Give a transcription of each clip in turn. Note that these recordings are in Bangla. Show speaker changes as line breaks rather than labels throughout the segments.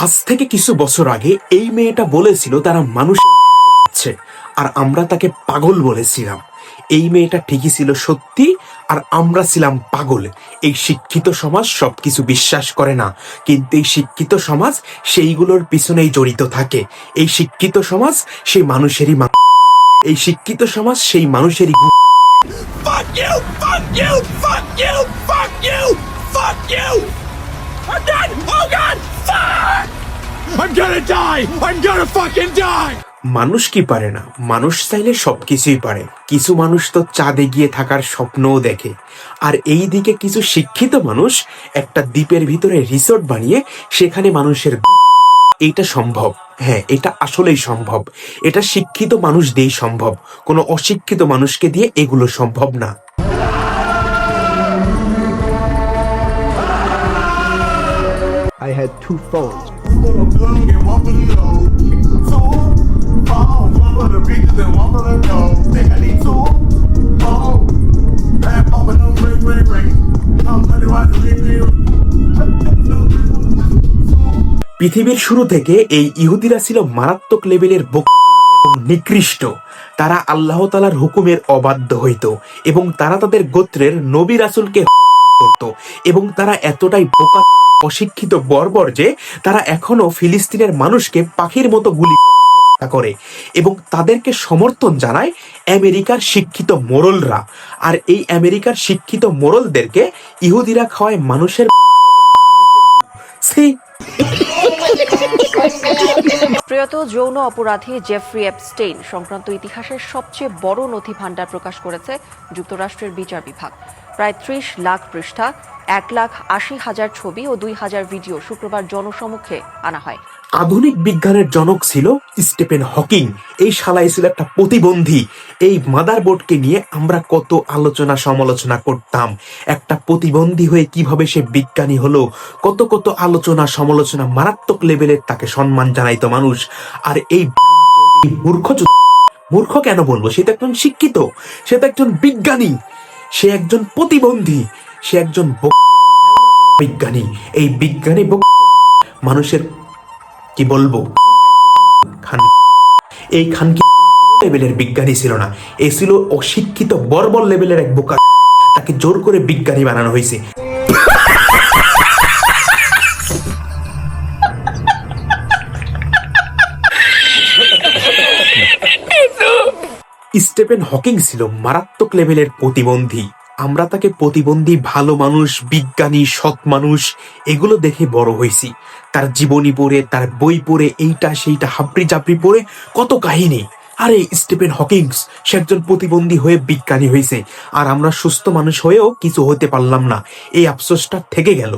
আজ থেকে কিছু বছর আগে এই মেয়েটা বলেছিল তারা মানুষ আছে, আর আমরা তাকে পাগল বলেছিলাম। এই মেয়েটা ঠিকই ছিল সত্যি, আর আমরা ছিলাম পাগল। এই শিক্ষিত সমাজ সবকিছু বিশ্বাস করে না, কিন্তু এই শিক্ষিত সমাজ সেইগুলোর পিছনেই জড়িত থাকে। এই শিক্ষিত সমাজ সেই মানুষেরই এই শিক্ষিত সমাজ সেই মানুষেরই
Fuck you! Fuck you! Fuck you! Fuck you! Fuck you! I'm dead! Oh God! Fuck! I'm gonna die! I'm gonna fucking die!
মানুষ কি পারে না? মানুষ চাইলে সবকিছুই পারে। কিছু মানুষ তো চাঁদে গিয়ে থাকার স্বপ্নও দেখে, আর এই দিকে কিছু শিক্ষিত মানুষ একটা দ্বীপের ভিতরে রিসোর্ট বানিয়ে সেখানে মানুষের এইটা সম্ভব। হ্যাঁ, এটা আসলেই সম্ভব। এটা শিক্ষিত মানুষ দিয়েই সম্ভব, কোনো অশিক্ষিত মানুষকে দিয়ে এগুলো সম্ভব না।
I had two phones.
পৃথিবীর শুরু থেকে এই ইহুদিরা ছিল মারাত্মক লেভেলের নিকৃষ্ট। তারা আল্লাহ তাআলার হুকুমের অবাধ্য হইত, এবং তারা তাদের গোত্রের নবী রাসূলকে করত, এবং তারা এতটাই বোকা অশিক্ষিত বর্বর যে তারা এখনো ফিলিস্তিনের মানুষকে পাখির মতো গুলি করে, এবং তাদেরকে সমর্থন জানায় আমেরিকার শিক্ষিত মোড়লরা। আর এই আমেরিকার শিক্ষিত মোড়লদেরকে ইহুদিরা খাওয়ায় মানুষের
প্রয়াত যৌন অপরাধী জেফ্রি এপস্টেইন সংক্রান্ত ইতিহাসের সবচেয়ে বড় নথি ভান্ডার প্রকাশ করেছে যুক্তরাষ্ট্রের বিচার বিভাগ। প্রায় ৩০ লাখ পৃষ্ঠা, ১,৮০,০০০ ছবি ও ২,০০০ ভিডিও শুক্রবার জনসমক্ষে আনা হয়।
আধুনিক বিজ্ঞানের জনক ছিল স্টিফেন হকিং। এই শালাই ছিল একটা প্রতিবন্ধী। এই মাদারবোর্ডকে নিয়ে আমরা কত আলোচনা সমালোচনা করতাম। একটা প্রতিবন্ধী হয়ে কিভাবে সে বিজ্ঞানী হলো, কত কত আলোচনা সমালোচনা, মারাত্মক লেভেলের তাকে সম্মান জানাইতো মানুষ। আর এই মূর্খ, মূর্খ কেন বলবো, সে তো একজন শিক্ষিত, সে তো একজন বিজ্ঞানী, সে একজন প্রতিবন্ধী, সে একজন বিজ্ঞানী। এই বিজ্ঞানী মানুষের কি বলবো, এই খানকি লেভেলের বিজ্ঞানী ছিল না, এ ছিল অশিক্ষিত বর্বর লেভেলের এক বোকা। তাকে জোর করে বিজ্ঞানী বানানো হয়েছে। স্টিফেন হকিং ছিল মারাত্মক লেভেলের প্রতিবন্ধী। আমরা তাকে প্রতিবন্ধী, ভালো মানুষ, বিজ্ঞানী, সৎ মানুষ এগুলো দেখে বড় হয়েছি। তার জীবনী পড়ে, তার বই পড়ে, এইটা সেইটা হাবড়ি জাবড়ি পড়ে কত কাহিনী। আরে স্টিফেন হকিংস সে একজন প্রতিবন্ধী হয়ে বিজ্ঞানী হয়েছে, আর আমরা সুস্থ মানুষ হয়েও কিছু হতে পারলাম না। এই আফসোসটা থেকে গেল।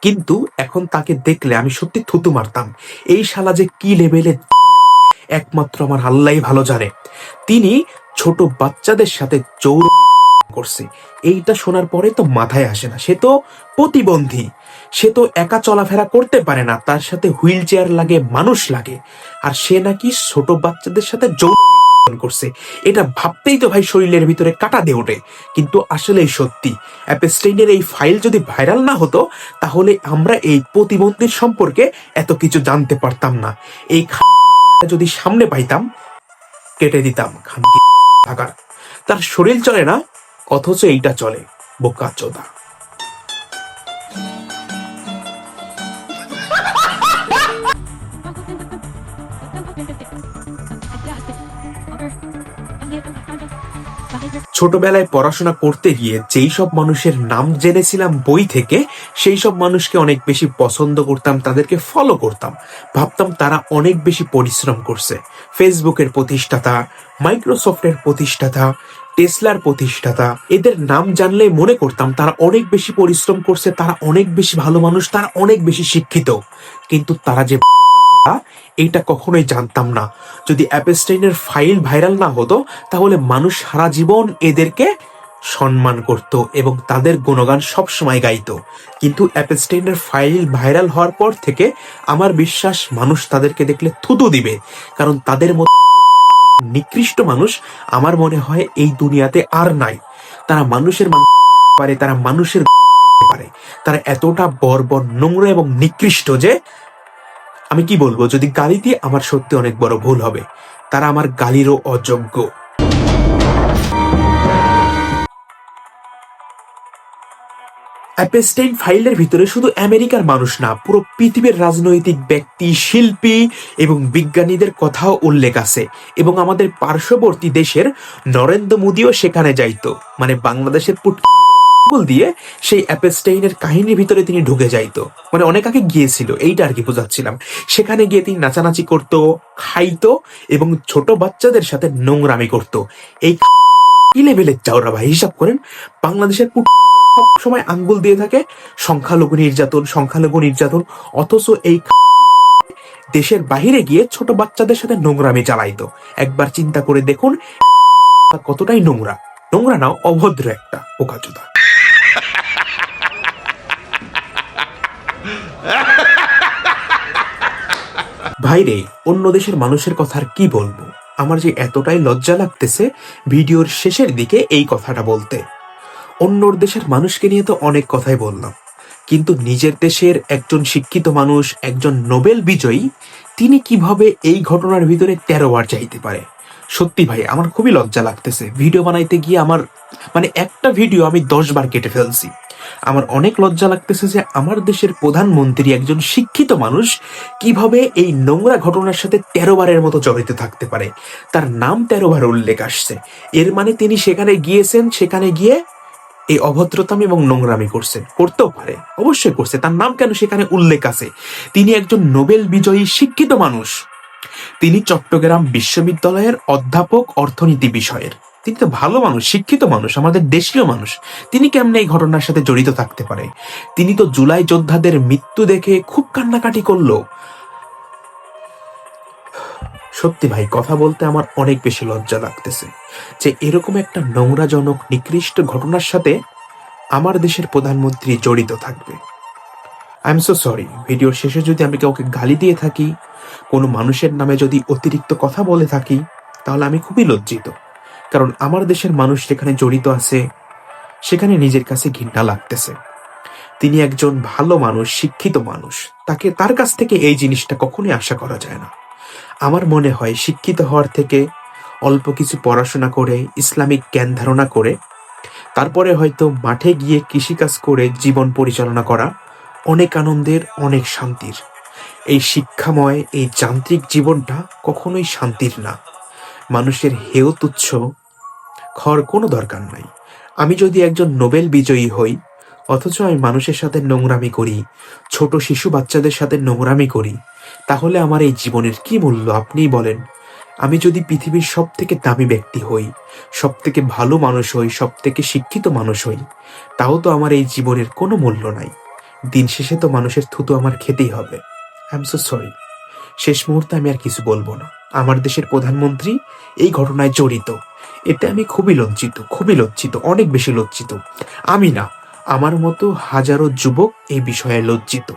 কিন্তু এখন তাকে দেখলে আমি সত্যি থুতু মারতাম। এই শালা যে কি লেভেলের একমাত্র আমার আল্লাহই ভালো জানে। তিনি ছোট বাচ্চাদের সাথে যৌন করছে, এইটা শোনার পরে তো মাথায় আসে না। সে তো প্রতিবন্ধী, সে তো একা চলাফেরা করতে পারে না, তার সাথে হুইল চেয়ার লাগে, মানুষ লাগে, আর সে নাকি ছোট বাচ্চাদের সাথে যৌন করছে। এটা ভাবতেই তো ভাই শরীরের ভিতরে কাটা দিয়ে ওঠে। কিন্তু আসলেই সত্যি, অ্যাপস্টেইনের এই ফাইল যদি ভাইরাল না হতো, তাহলে আমরা এই প্রতিবন্ধীর সম্পর্কে এত কিছু জানতে পারতাম না। এই যদি সামনে পাইতাম, কেটে দিতাম। খানকি থাকার, তার শরীর চলে না, অথচ এইটা চলে। বোকা চোদা। ছোটবেলায় পড়াশোনা করতে গিয়ে যেই সব মানুষের নাম জেনেছিলাম বই থেকে, সেই সব মানুষকে অনেক বেশি পছন্দ করতাম, তাদেরকে ফলো করতাম। ভাবতাম তারা অনেক বেশি পরিশ্রম করছে। ফেসবুকের প্রতিষ্ঠাতা, মাইক্রোসফটের প্রতিষ্ঠাতা, টেসলার প্রতিষ্ঠাতা, এদের নাম জানলে মনে করতাম তারা অনেক বেশি পরিশ্রম করছে, তারা অনেক বেশি ভালো মানুষ, তারা অনেক বেশি শিক্ষিত। কিন্তু তারা যে এইটা কখনোই জানতাম না। যদি অ্যাপস্টেইনের ফাইল ভাইরাল না হতো, তাহলে মানুষ সারা জীবন এদেরকে সম্মান করত এবং তাদের গুণগান সবসময় গাইতো। কিন্তু অ্যাপস্টেইনের ফাইল ভাইরাল হওয়ার পর থেকে আমার বিশ্বাস মানুষ তাদেরকে দেখলে থুতু দিবে, কারণ তাদের মতো নিকৃষ্ট মানুষ আমার মনে হয় এই দুনিয়াতে আর নাই। তারা মানুষের পারে, তারা মানুষের পারে, তারা এতটা বর্বর, নোংরা এবং নিকৃষ্ট যে আমি কি বলবো, যদি গালি দিয়ে আমার সত্যি অনেক বড় ভুল হবে। তারা আমার গালিরও অযোগ্য। অ্যাপস্টাইন ফাইলের ভিতরে শুধু আমেরিকার মানুষ না, পুরো পৃথিবীর রাজনৈতিক ব্যক্তি, শিল্পী এবং বিজ্ঞানীদের কথাও উল্লেখ আছে। এবং আমাদের পার্শ্ববর্তী দেশের নরেন্দ্র মোদীও সেখানে যাইতো, মানে বাংলাদেশের দিয়ে সেই অ্যাপস্টাইনের কাহিনীর ভিতরে তিনি ঢুকে যাইতো, মানে অনেক আগে গিয়েছিল, এইটা আর কি বোঝাচ্ছিলাম। সেখানে গিয়ে তিনি নাচানাচি করতো, খাইতো এবং ছোট বাচ্চাদের সাথে নোংরামি করতো। এই কি লেভেলের চাওরা ভাই, হিসাব করেন। বাংলাদেশের সব সময় আঙ্গুল দিয়ে থাকে সংখ্যালঘু নির্যাতন, সংখ্যালঘু নির্যাতন, অথচ এই দেশের বাহিরে গিয়ে ছোট বাচ্চাদের সাথে নোংরামি চালাইতো। একবার চিন্তা করে দেখুন কতটাই নোংরা। নোংরা না, অভদ্র একটা বোকাচোদা। ভাইরে, অন্য দেশের মানুষের কথা আর কি বলবো। আমার যে এতটাই লজ্জা লাগতেছে ভিডিওর শেষের দিকে এই কথাটা বলতে। অন্য দেশের মানুষকে নিয়ে তো অনেক কথাই বললাম, কিন্তু নিজের দেশের একজন শিক্ষিত মানুষ, একজন নোবেল বিজয়ী, তিনি কিভাবে এই ঘটনার ভিতরে 13 বার চাইতে পারে? সত্যি ভাই আমার খুবই লজ্জা লাগতেছে। ভিডিও বানাইতে গিয়ে আমার মানে একটা ভিডিও আমি 10 বার কেটে ফেলছি। আমার অনেক লজ্জা লাগতেছে যে আমার দেশের প্রধানমন্ত্রী, একজন শিক্ষিত মানুষ, কিভাবে এই নোংরা ঘটনার সাথে 13 বারের মতো জড়িত থাকতে পারে। তার নাম 13 বার উল্লেখ আসছে, এর মানে তিনি সেখানে গিয়েছেন, সেখানে গিয়ে এই অভদ্রতামি এবং নোংরামি করছেন। করতেও পারে, অবশ্যই করছে, তার নাম কেন সেখানে উল্লেখ আছে। তিনি একজন নোবেল বিজয়ী শিক্ষিত মানুষ, তিনি চট্টগ্রাম বিশ্ববিদ্যালয়ের অধ্যাপক অর্থনীতি বিষয়ের। তিনি তো ভালো মানুষ, শিক্ষিত মানুষ, আমাদের দেশীয় মানুষ। তিনি কেমনে এই ঘটনার সাথে জড়িত থাকতে পারে? তিনি তো জুলাই যোদ্ধাদের মৃত্যু দেখে খুব কান্নাকাটি করলো। সত্যি ভাই কথা বলতে আমার অনেক বেশি লজ্জা লাগতেছে যে এরকম একটা নোংরাজনক নিকৃষ্ট ঘটনার সাথে আমার দেশের প্রধানমন্ত্রী জড়িত থাকবে। I am so sorry. ভিডিওর শেষে যদি আমি কাউকে গালি দিয়ে থাকি, কোনো মানুষের নামে যদি অতিরিক্ত কথা বলে থাকি, তাহলে আমি খুবই লজ্জিত। কারণ আমার দেশের মানুষ যেখানে জড়িত আছে সেখানে নিজের কাছে ঘৃণা লাগতেছে। তিনি একজন ভালো মানুষ, শিক্ষিত মানুষ, তার কাছ থেকে এই জিনিসটা কখনোই আশা করা যায় না। আমার মনে হয় শিক্ষিত হওয়ার থেকে অল্প কিছু পড়াশোনা করে, ইসলামিক জ্ঞান ধারণা করে, তারপরে হয়তো মাঠে গিয়ে কৃষিকাজ করে জীবন পরিচালনা করা অনেক আনন্দের, অনেক শান্তির। এই শিক্ষাময়, এই যান্ত্রিক জীবনটা কখনোই শান্তির না। মানুষের হেয় তুচ্ছ হওয়ার কোনো দরকার নাই। আমি যদি একজন নোবেল বিজয়ী হই, অথচ আমি মানুষের সাথে নোংরামি করি, ছোট শিশু বাচ্চাদের সাথে নোংরামি করি, তাহলে আমার এই জীবনের কি মূল্য আপনিই বলেন? আমি যদি পৃথিবীর সব থেকে দামি ব্যক্তি হই, সব থেকে ভালো মানুষ হই, সব থেকে শিক্ষিত মানুষ হই, তাও তো আমার এই জীবনের কোনো মূল্য নাই। দিন শেষে তো মানুষের থুতু আমার খেতেই হবে। I am so sorry. শেষ মুহূর্তে আমি আর কিছু বলবো না। আমার দেশের প্রধানমন্ত্রী এই ঘটনায় জড়িত, এতে আমি খুবই লজ্জিত, খুবই লজ্জিত, অনেক বেশি লজ্জিত। আমি না, আমার মতো হাজারো যুবক এই বিষয়ে লজ্জিত।